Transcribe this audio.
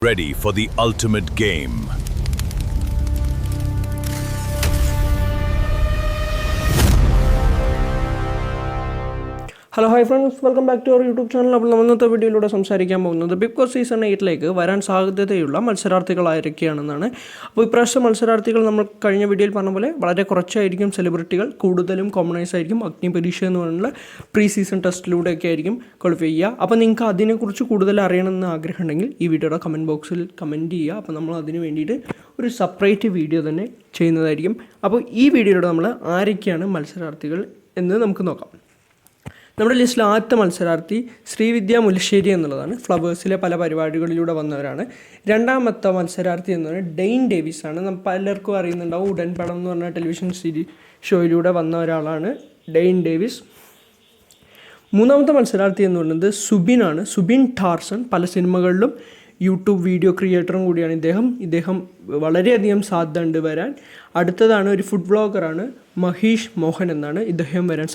Ready for the ultimate game. Hello hi friends, welcome back to our YouTube channel. അപ്പോൾ നമ്മൾ ഇന്നത്തെ വീഡിയോയിലൂടെ സംസാരിക്കാൻ പോകുന്നത് ബിഗ് ബോസ് സീസൺ 8 വരാൻ സാധ്യതയുള്ള മത്സരാർത്ഥികൾ ആരൊക്കെയാണെന്നാണ്. അപ്പോൾ ഇപ്രാവശ്യം മത്സരാർത്ഥികൾ നമ്മൾ കഴിഞ്ഞ വീഡിയോയിൽ പറഞ്ഞ പോലെ വളരെ കുറച്ചായിരിക്കും സെലിബ്രിറ്റികൾ, കൂടുതലും കോമണേഴ്സ് ആയിരിക്കും. അഗ്നിപരീക്ഷ എന്ന് പറഞ്ഞുള്ള പ്രീ സീസൺ ടെസ്റ്റിലൂടെയൊക്കെ ആയിരിക്കും ക്വാളിഫൈ ചെയ്യുക. അപ്പോൾ നിങ്ങൾക്ക് അതിനെക്കുറിച്ച് കൂടുതൽ അറിയണമെന്ന് ആഗ്രഹമുണ്ടെങ്കിൽ ഈ വീഡിയോയുടെ കമൻറ്റ് ബോക്സിൽ കമൻറ്റ് ചെയ്യുക. അപ്പോൾ നമ്മൾ അതിന് വേണ്ടിയിട്ട് ഒരു സെപ്പറേറ്റ് വീഡിയോ തന്നെ ചെയ്യുന്നതായിരിക്കും. അപ്പോൾ ഈ വീഡിയോയിലൂടെ നമ്മൾ ആരൊക്കെയാണ് മത്സരാർത്ഥികൾ എന്ന് നമുക്ക് നോക്കാം. നമ്മുടെ ലിസ്റ്റിൽ ആദ്യത്തെ മത്സരാർത്ഥി ശ്രീവിദ്യ മുല്ലശ്ശേരി എന്നുള്ളതാണ്. ഫ്ലവേഴ്സിലെ പല പരിപാടികളിലൂടെ വന്നവരാണ്. രണ്ടാമത്തെ മത്സരാർത്ഥി എന്ന് പറയുന്നത് ഡെയിൻ ഡേവിസ് ആണ്. പലർക്കും അറിയുന്നുണ്ടാവും, ഉടൻ പടം എന്ന് പറഞ്ഞ ടെലിവിഷൻ ഷോയിലൂടെ വന്ന ഒരാളാണ് ഡെയിൻ ഡേവിസ്. മൂന്നാമത്തെ മത്സരാർത്ഥി എന്ന് പറയുന്നത് സുബിനാണ്. സുബിൻ ടാർസൺ. പല സിനിമകളിലും യൂട്യൂബ് വീഡിയോ ക്രിയേറ്ററും കൂടിയാണ് ഇദ്ദേഹം വളരെയധികം സാധ്യത ഉണ്ട് വരാൻ. അടുത്തതാണ് ഒരു ഫുഡ് വ്ളോഗറാണ്, മഹീഷ് മോഹൻ എന്നാണ്. ഇദ്ദേഹം വരാൻ